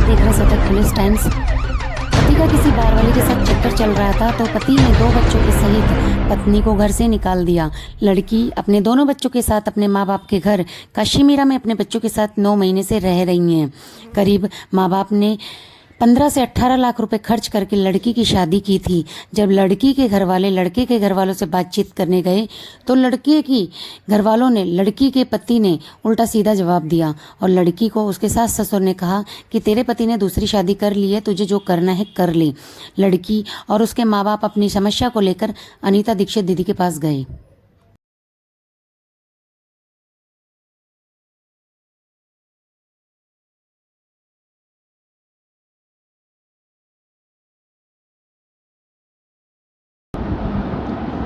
देख रहे सतत पुलिस टाइम्स। पति का किसी बारवाली के साथ चक्कर चल रहा था तो पति ने 2 बच्चों के सहित पत्नी को घर से निकाल दिया। लड़की अपने दोनों बच्चों के साथ अपने माँ बाप के घर काशीमीरा में अपने बच्चों के साथ 9 महीने से रह रही हैं। करीब माँ बाप ने 15 से 18 लाख रुपए खर्च करके लड़की की शादी की थी। जब लड़की के घर वाले लड़के के घर वालों से बातचीत करने गए तो लड़के की घर वालों ने लड़की के पति ने उल्टा सीधा जवाब दिया और लड़की को उसके सास ससुर ने कहा कि तेरे पति ने दूसरी शादी कर ली है, तुझे जो करना है कर ले। लड़की और उसके माँ बाप अपनी समस्या को लेकर अनीता दीक्षित दीदी के पास गए।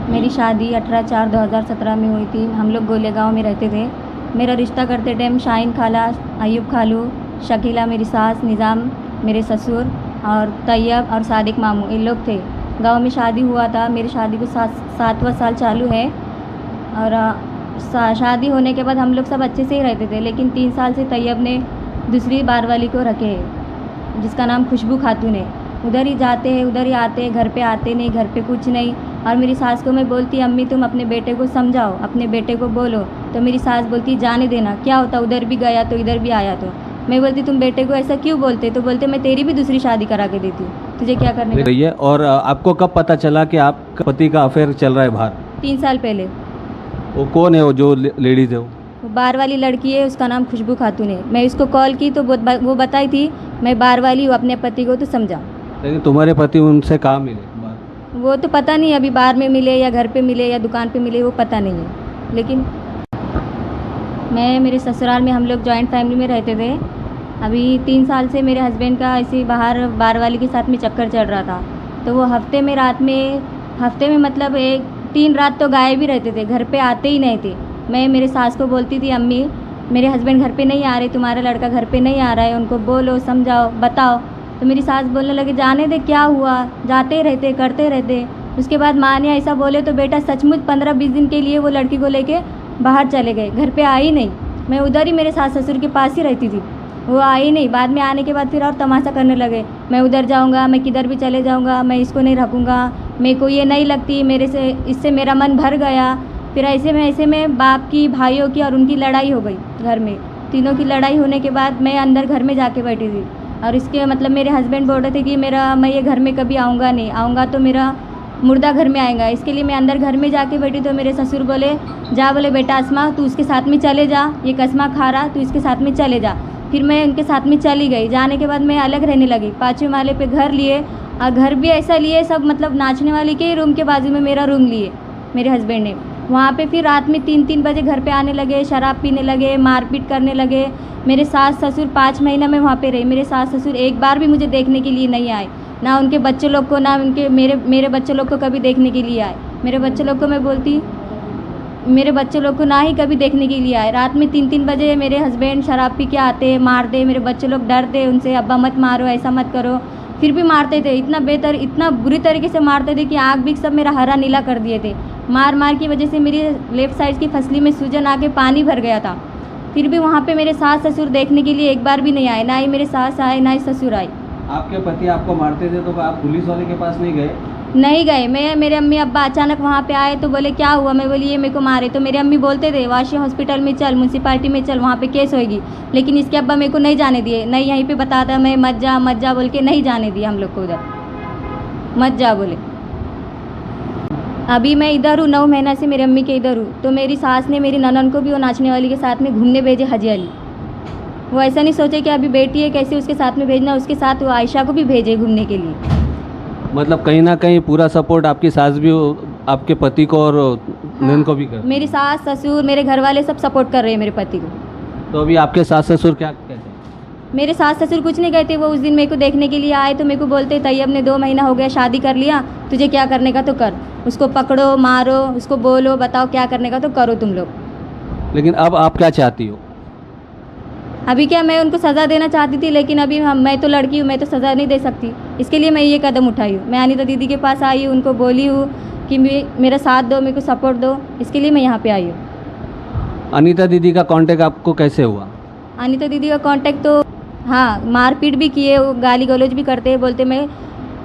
मेरी शादी 18/4/2017 में हुई थी। हम लोग गोलेगांव में रहते थे। मेरा रिश्ता करते टाइम शाहीन खाला, अयूब खालू, शकीला मेरी सास, निज़ाम मेरे ससुर और तैयब और सादिक मामू इन लोग थे। गांव में शादी हुआ था। मेरी शादी को 7वां साल चालू है और शादी होने के बाद हम लोग सब अच्छे से ही रहते थे, लेकिन 3 साल से तैयब ने दूसरी बारवाली को रखे है जिसका नाम खुशबू खातून है। उधर ही जाते हैं, उधर ही आते हैं, घर पे आते नहीं, घर पे कुछ नहीं। और मेरी सास को मैं बोलती अम्मी तुम अपने बेटे को समझाओ, अपने बेटे को बोलो, तो मेरी सास बोलती जाने देना, क्या होता उधर भी गया तो इधर भी आया। तो मैं बोलती तुम बेटे को ऐसा क्यों बोलते, तो बोलते मैं तेरी भी दूसरी शादी करा के देती हूँ, तुझे क्या करने का। है। और आपको कब पता चला कि आपका पति का अफेयर चल रहा है बाहर? 3 साल पहले। वो कौन है वो जो लेडीज है वो बार वाली लड़की है, उसका नाम खुशबू खातून है। मैं उसको कॉल की तो वो बताई थी मैं बार वाली हूँ, अपने पति को तो समझा। लेकिन तुम्हारे पति उनसे कहाँ मिले? वो तो पता नहीं, अभी बाहर में मिले या घर पे मिले या दुकान पे मिले वो पता नहीं है। लेकिन मैं मेरे ससुराल में हम लोग जॉइंट फैमिली में रहते थे। अभी 3 साल से मेरे हस्बैंड का ऐसे बाहर बार वाली के साथ में चक्कर चल रहा था। तो वो हफ्ते में मतलब 3 रात तो गायब ही रहते थे, घर पे आते ही नहीं थे। मैं मेरे सास को बोलती थी अम्मी मेरे हस्बैंड घर पे नहीं आ रहे, तुम्हारा लड़का घर पे नहीं आ रहा है, उनको बोलो समझाओ बताओ। तो मेरी सास बोलने लगे जाने दे, क्या हुआ, जाते रहते करते रहते। उसके बाद माँ ने ऐसा बोले तो बेटा सचमुच 15-20 दिन के लिए वो लड़की को लेके बाहर चले गए, घर पे आई नहीं। मैं उधर ही मेरे सास ससुर के पास ही रहती थी, वो आई नहीं। बाद में आने के बाद फिर और तमाशा करने लगे, मैं उधर जाऊँगा, मैं किधर भी चले जाऊँगा, मैं इसको नहीं रखूँगा, मेरे को ये नहीं लगती, मेरे से इससे मेरा मन भर गया। फिर ऐसे में बाप की, भाइयों की और उनकी लड़ाई हो गई घर में। तीनों की लड़ाई होने के बाद मैं अंदर घर में जाके बैठी थी और इसके मतलब मेरे हस्बैंड बोल रहे थे कि मैं ये घर में कभी आऊँगा नहीं, आऊँगा तो मेरा मुर्दा घर में आएगा। इसके लिए मैं अंदर घर में जाके बैठी तो मेरे ससुर बोले जा, बोले बेटा अस्मा तू उसके साथ में चले जा, ये कसमा खा रहा तू इसके साथ में चले जा। फिर मैं उनके साथ में चली गई। जाने के बाद मैं अलग रहने लगी। 5वें माले पे घर लिए और घर भी ऐसा लिए सब मतलब नाचने वाली के रूम के बाजू में मेरा रूम लिए मेरे हस्बैंड ने। वहाँ पे फिर रात में 3-3 बजे घर पे आने लगे, शराब पीने लगे, मारपीट करने लगे। मेरे सास ससुर 5 महीना में वहाँ पे रही। मेरे सास ससुर एक बार भी मुझे देखने के लिए नहीं आए, ना उनके बच्चे लोग को, ना उनके मेरे बच्चे लोग को कभी देखने के लिए आए। मेरे बच्चे लोग को मैं बोलती मेरे बच्चे लोग को ना ही कभी देखने के लिए आए। रात में 3-3 बजे मेरे हस्बैंड शराब पी के आते, मार दे। मेरे बच्चे लोग डरते उनसे, अब्बा मत मारो, ऐसा मत करो, फिर भी मारते थे। इतना बुरी तरीके से मारते थे कि आँख भी सब मेरा हरा नीला कर दिए थे। मार की वजह से मेरी लेफ़्ट साइड की फसली में सूजन आके पानी भर गया था। फिर भी वहाँ पे मेरे सास ससुर देखने के लिए एक बार भी नहीं आए, ना ही मेरे सास आए ना ही ससुर आए। आपके पति आपको मारते थे तो आप पुलिस वाले के पास नहीं गए? नहीं गए। मेरे अम्मी अब्बा अचानक वहाँ पे आए तो बोले क्या हुआ, मैं बोली ये मेरे को मारे। तो मेरे अम्मी बोलते थे वाशी हॉस्पिटल में चल, म्यूनसिपाल्टी में चल, वहाँ पे केस होगी। लेकिन इसके अब्बा मेरे को नहीं जाने दिए, नहीं यहीं पे बताता मैं मत जा बोल के नहीं जाने दिए हम लोग को उधर, मत जा बोले। अभी मैं इधर हूँ, 9 महीना से मेरी अम्मी के इधर हूँ। तो मेरी सास ने मेरी ननन को भी वो नाचने वाली के साथ में घूमने भेजे हजियाली। वो ऐसा नहीं सोचे कि अभी बेटी है कैसे उसके साथ में भेजना, उसके साथ वो आयशा को भी भेजे घूमने के लिए। मतलब कहीं ना कहीं पूरा सपोर्ट आपकी सास भी आपके पति को और ननन को भी कर? मेरी सास ससुर मेरे घर वाले सब सपोर्ट कर रहे हैं मेरे पति को। तो अभी आपके सास ससुर क्या कहते हैं? मेरे सास ससुर कुछ नहीं कहते। वो उस दिन मेरे को देखने के लिए आए तो मेरे को बोलते तैयब ने 2 महीना हो गया शादी कर लिया, तुझे क्या करने का तो कर, उसको पकड़ो मारो, उसको बोलो बताओ क्या करने का तो करो तुम लोग। लेकिन अब आप क्या चाहती हो? अभी क्या मैं उनको सज़ा देना चाहती थी, लेकिन अभी मैं तो लड़की हूँ, मैं तो सज़ा नहीं दे सकती। इसके लिए मैं ये कदम उठाई हूँ। मैं अनीता दीदी के पास आई हूँ, उनको बोली हूँ कि मेरा साथ दो, मेरे को सपोर्ट दो। इसके लिए मैं यहाँ पे आई हूँ। अनीता दीदी का कांटेक्ट आपको कैसे हुआ? अनीता दीदी का कांटेक्ट तो हाँ, मारपीट भी किए, वो गाली गलौज भी करते,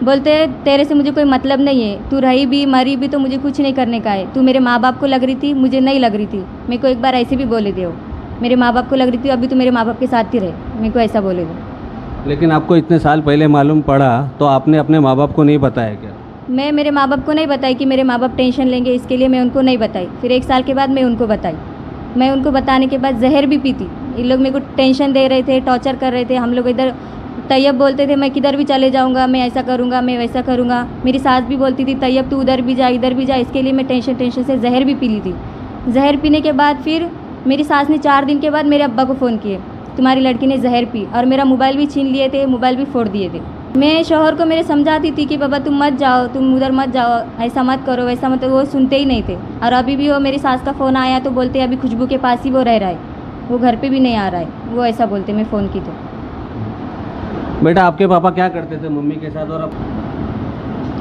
बोलते तेरे से मुझे कोई मतलब नहीं है, तू रही भी मरी भी तो मुझे कुछ नहीं करने का है, तू मेरे माँ बाप को लग रही थी, मुझे नहीं लग रही थी। मेरे को एक बार ऐसे भी बोले थे, वो मेरे माँ बाप को लग रही थी, अभी तो मेरे माँ बाप के साथ ही रहे, मेरे को ऐसा बोले थे। लेकिन आपको इतने साल पहले मालूम पड़ा तो आपने अपने माँ बाप को नहीं बताया क्या? मैं मेरे माँ बाप को नहीं बताई कि मेरे माँ बाप टेंशन लेंगे, इसके लिए मैं उनको नहीं बताई। फिर 1 साल के बाद मैं उनको बताई। मैं उनको बताने के बाद जहर भी पीती। ये लोग मेरे को टेंशन दे रहे थे, टॉर्चर कर रहे थे। हम लोग इधर तैयब बोलते थे मैं किधर भी चले जाऊंगा, मैं ऐसा करूंगा, मैं वैसा करूंगा। मेरी सास भी बोलती थी तैयब तू उधर भी जा, इधर भी जा। इसके लिए मैं टेंशन से जहर भी पी ली थी। जहर पीने के बाद फिर मेरी सास ने 4 दिन के बाद मेरे अब्बा को फ़ोन किए, तुम्हारी लड़की ने जहर पी, और मेरा मोबाइल भी छीन लिए थे, मोबाइल भी फोड़ दिए थे। मैं शौहर को मेरे समझाती थी कि बाबा तुम मत जाओ, तुम उधर मत जाओ, ऐसा मत करो, वैसा मत, वो सुनते ही नहीं थे। और अभी भी वो मेरी सास का फ़ोन आया तो बोलते अभी खुशबू के पास ही वो रह रहा है, वो घर पे भी नहीं आ रहा है, वो ऐसा बोलते। मैं फ़ोन की तो बेटा आपके पापा क्या करते थे मम्मी के साथ? और आप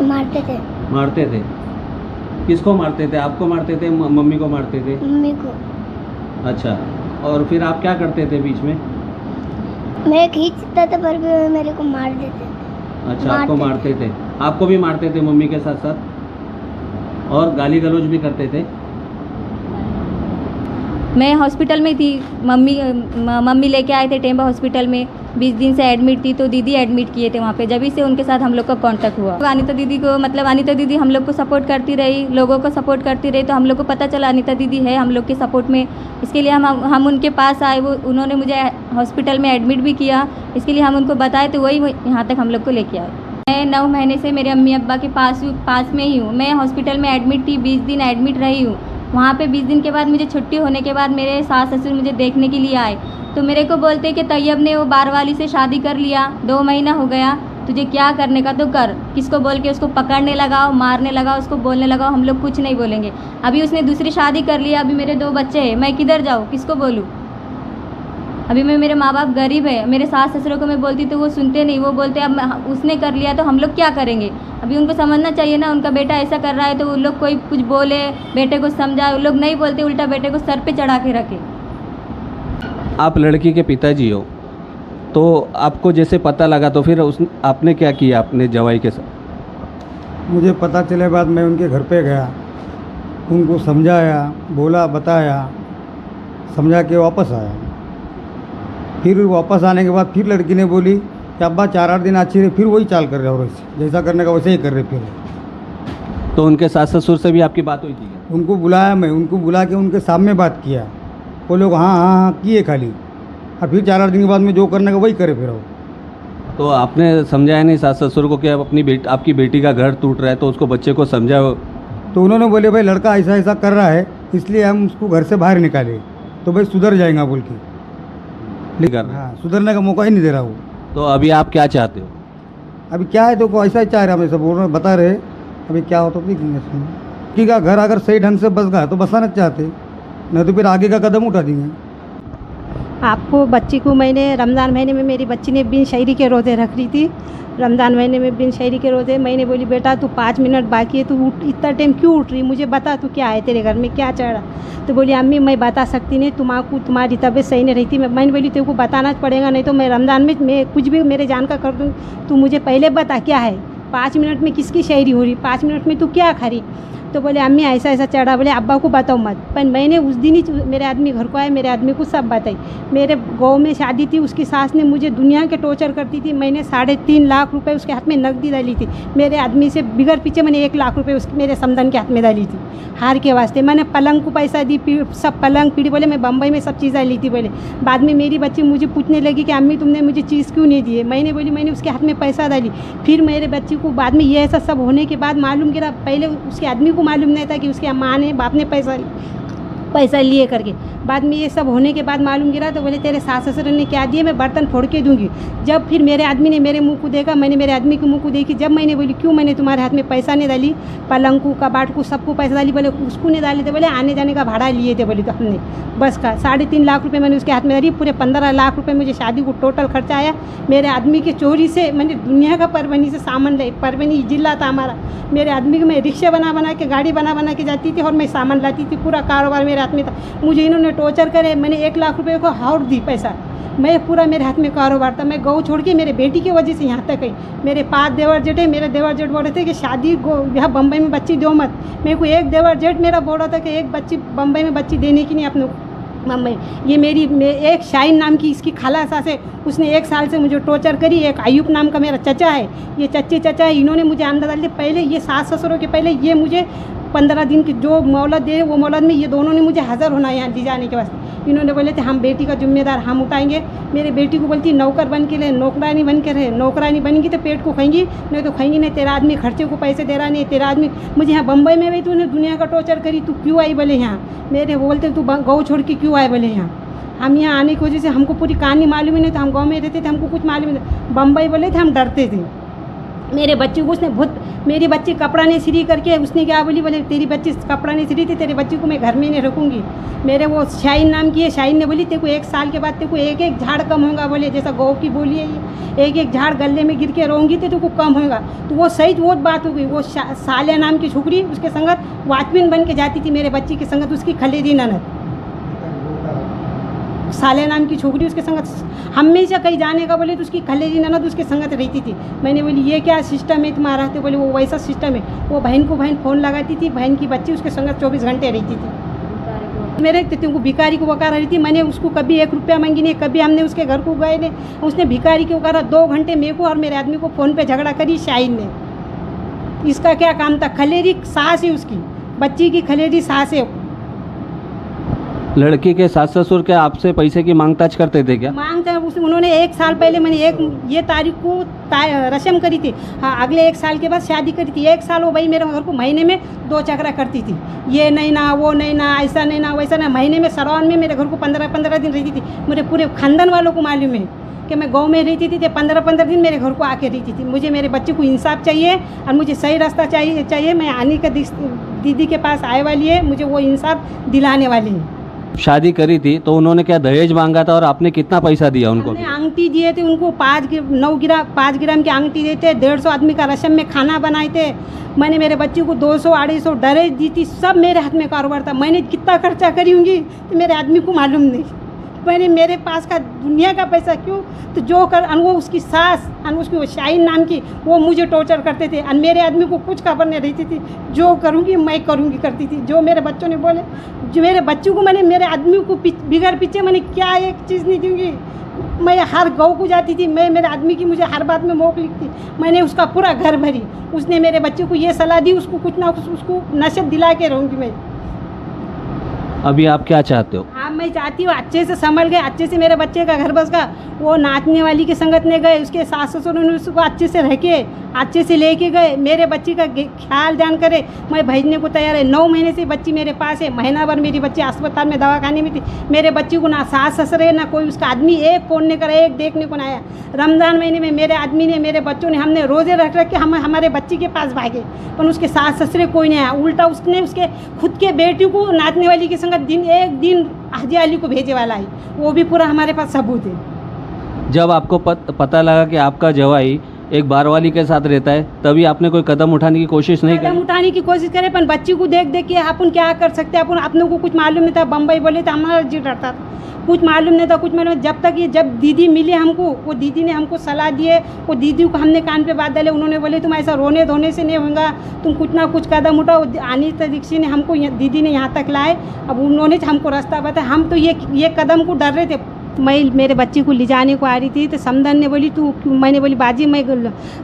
मारते थे। मारते थे? किसको मारते थे? आपको मारते थे, मम्मी को मारते थे? मम्मी को। अच्छा, और फिर आप क्या करते थे बीच में? मैं खींचता था पर भी मेरे को मार देते थे। अच्छा, आपको मारते थे। आपको भी मारते थे मम्मी के साथ साथ, और गाली गलौज भी करते थे? मैं हॉस्पिटल में थी, मम्मी लेके आए थे टेम्बा हॉस्पिटल में। 20 दिन से एडमिट थी तो दीदी एडमिट किए थे वहाँ पे, जब से उनके साथ हम लोग का कांटेक्ट हुआ। अनीता दीदी को, मतलब अनीता दीदी हम लोग को सपोर्ट करती रही, लोगों को सपोर्ट करती रही, तो हम लोग को पता चला अनीता दीदी है हम लोग के सपोर्ट में। इसके लिए हम उनके पास आए, वो उन्होंने मुझे हॉस्पिटल में एडमिट भी किया। इसके लिए हम उनको बताए तो वही यहाँ तक हम लोग को लेके आए। मैं 9 महीने से मेरे अम्मी अब्बा के पास में ही हूँ। मैं हॉस्पिटल में एडमिट थी, 20 दिन एडमिट रही हूँ। वहाँ पे 20 दिन के बाद मुझे छुट्टी होने के बाद मेरे सास ससुर मुझे देखने के लिए आए, तो मेरे को बोलते कि तैयब ने वो बार वाली से शादी कर लिया, 2 महीना हो गया, तुझे क्या करने का तो कर। किसको बोल के उसको पकड़ने लगाओ, मारने लगाओ, उसको बोलने लगाओ, हम लोग कुछ नहीं बोलेंगे। अभी उसने दूसरी शादी कर लिया, अभी मेरे 2 बच्चे हैं, मैं किधर जाऊँ, किसको बोलूँ? अभी मेरे माँ बाप गरीब है, मेरे सास ससुरों को मैं बोलती तो वो सुनते नहीं, वो बोलते अब उसने कर लिया तो हम लोग क्या करेंगे। अभी उनको समझना चाहिए ना, उनका बेटा ऐसा कर रहा है तो उन लोग कोई कुछ बोले, बेटे को समझाए, उन लोग नहीं बोलते, उल्टा बेटे को सर पे चढ़ा के रखे। आप लड़की के पिताजी हो, तो आपको जैसे पता लगा तो फिर आपने क्या किया अपने जवाई के साथ? मुझे पता चले बाद मैं उनके घर पे गया, उनको समझाया, बोला, बताया, समझा के वापस आया। फिर वापस आने के बाद फिर लड़की ने बोली कि अब्बा 4-8 दिन अच्छी रही, फिर वही चाल कर रहे और जैसा करने का वैसे ही कर रहे। फिर तो उनके सास ससुर से भी आपकी बात हुई थी क्या? उनको बुलाया, मैं उनको बुला के उनके सामने बात किया, वो लोग हाँ हाँ हाँ किए खाली, और फिर 4-8 दिन के बाद में जो करने का वही करे। फिर वो तो आपने समझाया नहीं सास ससुर को कि अब आपकी बेटी का घर टूट रहा है तो उसको, बच्चे को समझाओ? तो उन्होंने बोले भाई लड़का ऐसा ऐसा कर रहा है इसलिए हम उसको घर से बाहर निकाले, तो भाई सुधर जाएगा बोल के। हाँ, सुधरने का मौका ही नहीं दे रहा वो। तो अभी आप क्या चाहते हो? अभी क्या है, तो ऐसा ही चाह रहे, हम ऐसा बोल रहे, बता रहे, अभी क्या होता तो देखेंगे। कि का घर अगर सही ढंग से बस गया तो बसाना चाहते, नहीं तो फिर आगे का कदम उठा देंगे। आपको बच्ची को मैंने रमज़ान महीने में, मेरी बच्ची ने बिन शहरी के रोज़े रख रही थी। रमज़ान महीने में बिन शहरी के रोज़े, मैंने बोली बेटा तू 5 मिनट बाकी है, तू उठ, इतना टाइम क्यों उठ रही, मुझे बता तू क्या है, तेरे घर में क्या चढ़ा। तो बोली अम्मी मैं बता सकती नहीं, तुम्हारी तबीयत सही नहीं रहती। मैंने बोली तेरे को बताना पड़ेगा, नहीं तो मैं रमज़ान में मैं कुछ भी मेरे जान का कर दूँ, तू मुझे पहले बता क्या है। 5 मिनट में किसकी शहरी हो रही, 5 मिनट में तू क्या खा रही। तो बोले अम्मी ऐसा ऐसा चढ़ा। बोले अब्बा को बताओ मत। पर मैंने उस दिन ही मेरे आदमी घर को आए, मेरे आदमी को सब बताई। मेरे गाँव में शादी थी, उसकी सास ने मुझे दुनिया के टॉर्चर करती थी। मैंने 3.5 लाख रुपए उसके हाथ में नकदी डाली थी। मेरे आदमी से बिगर पीछे मैंने 1 लाख रुपए मेरे समधन के हाथ में डाली थी हार के वास्ते। मैंने पलंग को पैसा दी, सब पलंग पीढ़ी, बोले मैं बम्बई में सब चीज़ें ली थी। बोले बाद में मेरी बच्ची मुझे पूछने लगी कि अम्मी तुमने मुझे चीज़ क्यों नहीं दी है। मैंने बोली मैंने उसके हाथ में पैसा डाली। फिर मेरे बच्ची को बाद में ये ऐसा सब होने के बाद मालूम गिरा, पहले उसके आदमी को मालूम नहीं था कि उसके माँ ने बाप ने पैसा लिए करके। बाद में ये सब होने के बाद मालूम गिरा, तो बोले तेरे सास ससुर ने क्या दिए, मैं बर्तन फोड़ के दूंगी। जब फिर मेरे आदमी ने मेरे मुंह को देखा, मैंने मेरे आदमी के मुंह को देखी। जब मैंने बोली क्यों मैंने तुम्हारे हाथ में पैसा नहीं डाली, पलंग को कबाट को सबको पैसा डाली। बोले उसको नहीं डाले थे, बोले आने जाने का भाड़ा लिए थे। बोले तो हमने बस का 3.5 लाख रुपये मैंने उसके हाथ में डाली। पूरे 15 लाख रुपये मुझे शादी को टोटल खर्चा आया। मेरे आदमी के चोरी से मैंने दुनिया का परवनी से सामान लाई। परवनी जिला था हमारा। मेरे आदमी को मैं रिक्शा बना के, गाड़ी बना के जाती थी और मैं सामान लाती थी। पूरा कारोबार मेरे हाथ में था। मुझे इन्होंने टॉर्चर करे, मैंने 1 लाख रुपए को हाउट दी पैसा, मैं पूरा मेरे हाथ में कारोबार था। मैं गऊ छोड़ के मेरे बेटी की वजह से यहाँ तक आई। मेरे 5 देवर जेठ है, मेरे देवर जेठ बोल रहे थे कि शादी यहाँ बम्बई में बच्ची दो मत। मेरे को एक देवर जेठ मेरा बोल रहा था कि एक बच्ची बम्बई में बच्ची देने की नहीं अपने बम्बई। ये एक शाहीन नाम की इसकी खाला सास है, उसने 1 साल से मुझे टॉर्चर करी। एक आयुब नाम का मेरा चचा है, ये चचा है, इन्होंने मुझे अंदर डाल दिया। पहले ये सास ससुरों के पहले ये मुझे 15 दिन की जो मोहलत दे वो मोहलत में ये दोनों ने मुझे हाज़िर होना यहाँ ले जाने के वास्ते। इन्होंने बोले थे हम बेटी का जिम्मेदार हम उठाएंगे। मेरे बेटी को बोलती नौकर बन के ले, नौकरानी बन के रहे। नौकरानी बनेगी तो पेट को खाएंगी, नहीं तो खाएंगी नहीं। तेरा आदमी खर्चे को पैसे दे रहा नहीं, तेरा आदमी मुझे यहाँ बम्बई में भी तूने दुनिया का टॉर्चर करी, तू क्यों आई बोले यहाँ। मेरे बोलते तू गऊ छोड़ के क्यों आए बोले यहाँ। हम यहाँ आने की वजह से हमको पूरी कहानी मालूम ही नहीं था, हम गाँव में रहते थे, हमको कुछ मालूम नहीं था। बम्बई बोले थे, हम डरते थे। मेरे बच्चे को उसने बहुत, मेरी बच्ची कपड़ा नहीं सिरी करके उसने क्या बोले तेरी बच्ची कपड़ा नहीं सिरी थी, तेरी बच्ची को मैं घर में नहीं रखूँगी। मेरे वो शाहीन नाम की है, शाहीन ने बोली तेरे को 1 साल के बाद तेरे को एक झाड़ कम होगा बोले, जैसा गौ की बोली है ये, एक झाड़ गले में गिर के रोंगी तो तेरे को कम होगा। तो वो सही वो बात हो गई। वो सालिया नाम की छोकरी उसके संगत वॉचमैन बन के जाती थी मेरे बच्ची के संगत, उसकी खलेदी ननद साले नाम की छोकरी उसके संगत हमेशा कहीं जाने का बोले तो उसकी खलेजी ननद उसके संगत रहती थी। मैंने बोली ये क्या सिस्टम है तुम्हारा, तो बोले वो वैसा सिस्टम है। वो बहन को बहन फ़ोन लगाती थी, बहन की बच्ची उसके संगत 24 घंटे रहती थी। मेरे तुमको भिखारी को वकार रही थी, मैंने उसको कभी 1 रुपया मांगी नहीं, कभी हमने उसके घर को गए नहीं। उसने भिखारी के वकारा 2 घंटे मेरे को और मेरे आदमी को फ़ोन पर झगड़ा करी शाहीन ने। इसका क्या काम था, खलेरी सास है उसकी, बच्ची की खलेरी सास है। लड़की के सास ससुर क्या आपसे पैसे की मांगताज करते थे क्या? मांगता उन्होंने 1 साल पहले मैंने ये तारीख को रस्म करी थी। हाँ, अगले 1 साल के बाद शादी करी थी। 1 साल वो भाई मेरे घर को महीने में 2 चक्रा करती थी, ये नहीं ना वो नहीं ना, ऐसा नहीं ना वैसा ना। महीने में सरौन में मेरे घर को 15-15 दिन रहती थी। मेरे पूरे खानदान वालों को मालूम है कि मैं गाँव में रहती थी, तो 15-15 दिन मेरे घर को आके रहती थी। मुझे मेरे बच्चे को इंसाफ चाहिए और मुझे सही रास्ता चाहिए। मैं आने का दीदी के पास आए वाली है, मुझे वो इंसाफ दिलाने वाली है। शादी करी थी तो उन्होंने क्या दहेज मांगा था और आपने कितना पैसा दिया उनको? हमने अंगूठी दिए थे उनको, 5 ग्राम की अंगूठी देते, 150 आदमी का रस्म में खाना बनाए थे। मैंने मेरे बच्चे को 200-250 दहेज दी थी, सब मेरे हाथ में कारोबार था। मैंने कितना खर्चा करी होंगी तो मेरे आदमी को मालूम नहीं। मैंने मेरे पास का दुनिया का पैसा क्यों, तो जो कर वो उसकी सास और उसकी वो शाहीन नाम की वो मुझे टॉर्चर करते थे और मेरे आदमी को कुछ खबर नहीं रहती थी। जो करूँगी मैं करूँगी करती थी। जो मेरे बच्चों ने बोले, जो मेरे बच्चों को मैंने मेरे आदमी को बिगड़ पीछे मैंने क्या एक चीज़ नहीं दूँगी। मैं हर गाँव को जाती थी, मैं मेरे आदमी की मुझे हर बात में मोक लिखती। मैंने उसका पूरा घर भरी। उसने मेरे बच्चे को ये सलाह दी, उसको कुछ ना कुछ उसको नशे दिला के रहूँगी मैं। अभी आप क्या चाहते हो? हाँ, मैं चाहती हूँ अच्छे से संभल गए, अच्छे से मेरे बच्चे का घर बस का। वो नाचने वाली के संगत में गए, उसके सास ससुर ने उसको अच्छे से रह के अच्छे से लेके गए। मेरे बच्ची का ख्याल ध्यान करे, मैं भेजने को तैयार है। 9 महीने से बच्ची मेरे पास है। महीना भर मेरी बच्ची अस्पताल में दवाखाने में थी। मेरे बच्ची को ना सास ससुर ना कोई उसका आदमी एक फ़ोन नहीं करे, एक देखने को ना आया। रमज़ान महीने में मेरे आदमी ने, मेरे बच्चों ने, हमने रोज़े रख के हम हमारे बच्ची के पास भागे, पर उसके सास ससुर कोई नहीं आया। उल्टा उसने उसके खुद के बेटी को नाचने वाली के संगत एक दिन हाजी अली को भेजे वाला है। वो भी पूरा हमारे पास सबूत है। जब आपको पता लगा कि आपका जवाई एक बारवाली के साथ रहता है, तभी आपने कोई कदम उठाने की कोशिश नहीं कदम करी? उठाने की कोशिश करे, पर बच्ची को देख देख के अपन क्या कर सकते हैं। अपन अपनों को कुछ मालूम नहीं था। बम्बई बोले तो हमारा जी डरता था, कुछ मालूम नहीं था, कुछ मालूम। जब दीदी मिली हमको, वो दीदी ने हमको सलाह दिए। वो दीदी को हमने कान पे बात डाले, उन्होंने बोले तुम ऐसा रोने धोने से नहीं होगा, तुम कुछ ना कुछ कदम उठाओ। अनिता दीक्षित ने हमको दीदी ने यहाँ तक लाए। अब उन्होंने हमको रास्ता बताया। हम तो ये कदम को डर रहे थे। मैं मेरे बच्चे को ले जाने को आ रही थी तो समदन ने बोली मैंने बोली बाजी मैं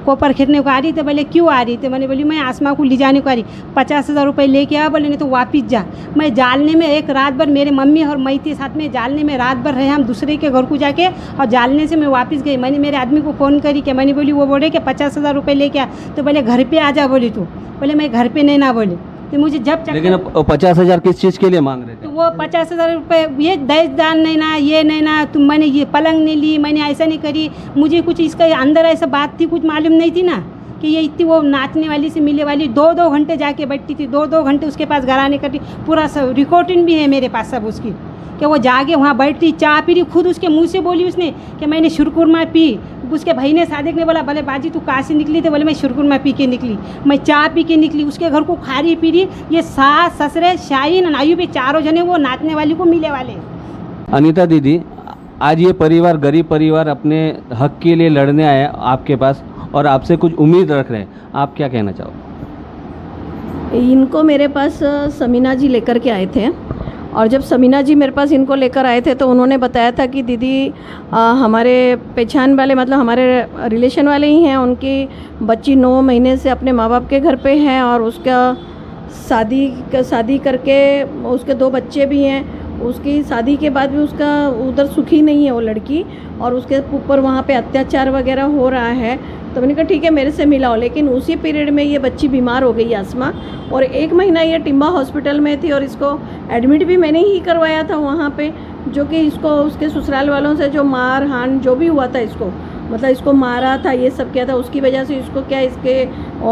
कोपर खेलने को आ रही थी। बोले क्यों आ रही थी? मैंने बोली मैं आसमा को ले जाने को आ रही, 50,000 रुपये लेके आ। बोले नहीं तो वापिस जा। मैं जालने में एक रात भर, मेरे मम्मी और मैं थी साथ में, जालने में रात भर रहे हम दूसरे के घर को जाके, और जालने से मैं वापस गई। मैंने मेरे आदमी को फ़ोन करी कि मैंने बोली, वो बोले कि 50,000 रुपये लेके आ। तो बोले घर पर आ जा। बोली तो बोले मैं घर पर नहीं ना। बोले तो मुझे जब लेकिन 50,000 किस चीज़ के लिए मांग रहे थे? तो वो 50,000 रुपये, ये दहेज दान नहीं ना, ये नहीं ना, तुम मैंने ये पलंग नहीं ली, मैंने ऐसा नहीं करी। मुझे कुछ इसका अंदर ऐसा बात थी, कुछ मालूम नहीं थी ना कि ये इतनी वो नाचने वाली से मिले वाली 2-2 घंटे जाके बैठती थी, 2-2 घंटे उसके पास घराने करती। पूरा सब रिकॉर्डिंग भी है मेरे पास सब उसकी, कि वो जाके वहाँ बैठती चाय पी रही, खुद उसके मुंह से बोली उसने कि मैंने शुरकुरमा पी। उसके भाई ने सादिक ने बोला भले बाजी तू कहाँ से निकली? थे बोले मैं शुरकुरमा पी के निकली, मैं चाय पी के निकली। उसके घर को खा रही पी रही। ये सास ससुरे शाहीन आयुब चारों जने वो नाचने वाली को मिले वाले। अनीता दीदी, आज ये परिवार, गरीब परिवार, अपने हक के लिए लड़ने आया आपके पास और आपसे कुछ उम्मीद रख रहे हैं, आप क्या कहना चाहोगे? इनको मेरे पास समीना जी लेकर के आए थे, और जब समीना जी मेरे पास इनको लेकर आए थे तो उन्होंने बताया था कि दीदी हमारे पहचान वाले, मतलब हमारे रिलेशन वाले ही हैं, उनकी बच्ची 9 महीने से अपने माँ बाप के घर पे है और उसका शादी करके उसके 2 बच्चे भी हैं। उसकी शादी के बाद भी उसका उधर सुखी नहीं है वो लड़की, और उसके ऊपर वहाँ पे अत्याचार वगैरह हो रहा है। तो मैंने कहा ठीक है मेरे से मिलाओ, लेकिन उसी पीरियड में ये बच्ची बीमार हो गई आसमा, और 1 महीना ये टिम्बा हॉस्पिटल में थी और इसको एडमिट भी मैंने ही करवाया था वहाँ पे, जो कि इसको उसके ससुराल वालों से जो मार हान जो भी हुआ था, इसको मतलब इसको मारा था, ये सब किया था, उसकी वजह से इसको क्या इसके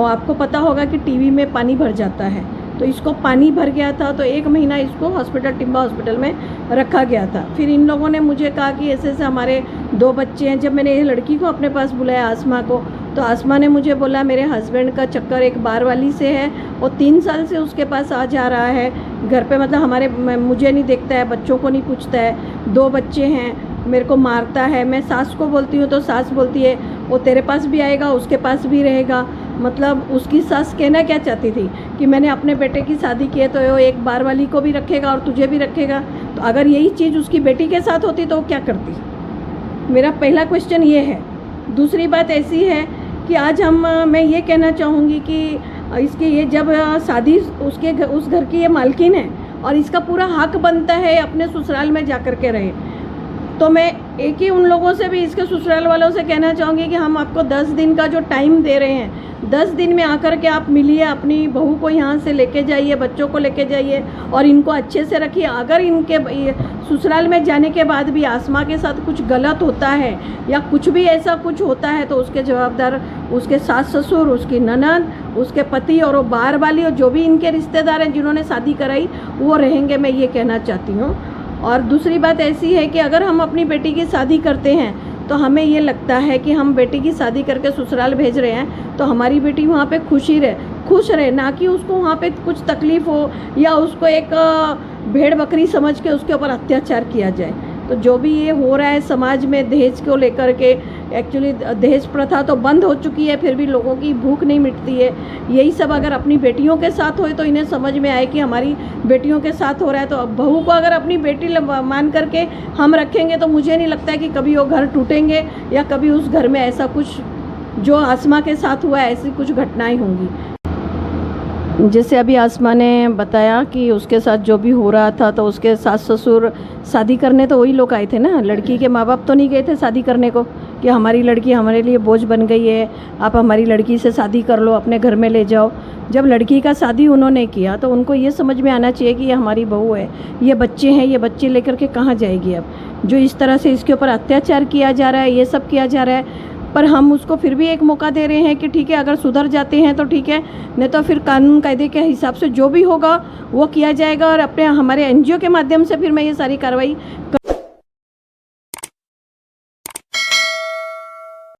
आपको पता होगा कि टीवी में पानी भर जाता है, तो इसको पानी भर गया था। तो 1 महीना इसको हॉस्पिटल, टिम्बा हॉस्पिटल में रखा गया था। फिर इन लोगों ने मुझे कहा कि ऐसे ऐसे हमारे 2 बच्चे हैं। जब मैंने ये लड़की को अपने पास बुलाया, आसमा को, तो आसमा ने मुझे बोला मेरे हस्बैंड का चक्कर एक बार वाली से है और 3 साल से उसके पास आ जा रहा है घर पे, मतलब मुझे नहीं देखता है, बच्चों को नहीं पूछता है, 2 बच्चे हैं, मेरे को मारता है। मैं सास को बोलती हूँ तो सास बोलती है वो तेरे पास भी आएगा, उसके पास भी रहेगा। मतलब उसकी सास कहना क्या चाहती थी कि मैंने अपने बेटे की शादी की है तो वो एक बार वाली को भी रखेगा और तुझे भी रखेगा। तो अगर यही चीज़ उसकी बेटी के साथ होती तो वो क्या करती? मेरा पहला क्वेश्चन ये है। दूसरी बात ऐसी है कि आज मैं ये कहना चाहूँगी कि इसके ये जब शादी उस घर की ये मालकिन है और इसका पूरा हक बनता है अपने ससुराल में जा कर के रहे, तो मैं एक ही उन लोगों से भी, इसके ससुराल वालों से कहना चाहूँगी कि हम आपको 10 दिन का जो टाइम दे रहे हैं, 10 दिन में आकर के आप मिलिए, अपनी बहू को यहाँ से लेके जाइए, बच्चों को लेके जाइए और इनको अच्छे से रखिए। अगर इनके ससुराल में जाने के बाद भी आसमा के साथ कुछ गलत होता है या कुछ भी ऐसा कुछ होता है तो उसके जवाबदार उसके सास ससुर, उसकी ननद, उसके पति और वो बाहर वाली और जो भी इनके रिश्तेदार हैं जिन्होंने शादी कराई वो रहेंगे, मैं ये कहना चाहती हूँ। और दूसरी बात ऐसी है कि अगर हम अपनी बेटी की शादी करते हैं तो हमें ये लगता है कि हम बेटी की शादी करके ससुराल भेज रहे हैं तो हमारी बेटी वहाँ पे खुश रहे, ना कि उसको वहाँ पे कुछ तकलीफ़ हो या उसको एक भेड़ बकरी समझ के उसके ऊपर अत्याचार किया जाए। तो जो भी ये हो रहा है समाज में दहेज को लेकर के, एक्चुअली दहेज प्रथा तो बंद हो चुकी है, फिर भी लोगों की भूख नहीं मिटती है। यही सब अगर अपनी बेटियों के साथ होए तो इन्हें समझ में आए कि हमारी बेटियों के साथ हो रहा है। तो अब बहू को अगर अपनी बेटी मान करके हम रखेंगे तो मुझे नहीं लगता है कि कभी वो घर टूटेंगे या कभी उस घर में ऐसा कुछ जो आसमा के साथ हुआ है ऐसी कुछ घटनाएं होंगी। जैसे अभी आसमा ने बताया कि उसके साथ जो भी हो रहा था तो उसके सास ससुर शादी करने तो वही लोग आए थे ना, लड़की के माँ बाप तो नहीं गए थे शादी करने को कि हमारी लड़की हमारे लिए बोझ बन गई है, आप हमारी लड़की से शादी कर लो, अपने घर में ले जाओ। जब लड़की का शादी उन्होंने किया तो उनको ये समझ में आना चाहिए कि ये हमारी बहू है, ये बच्चे हैं, ये बच्चे लेकर के कहाँ जाएगी। अब जो इस तरह से इसके ऊपर अत्याचार किया जा रहा है, ये सब किया जा रहा है, पर हम उसको फिर भी एक मौका दे रहे हैं कि ठीक है अगर सुधर जाते हैं तो ठीक है, नहीं तो फिर कानून कायदे के हिसाब से जो भी होगा वो किया जाएगा। और अपने हमारे NGO के माध्यम से फिर मैं ये सारी कार्रवाई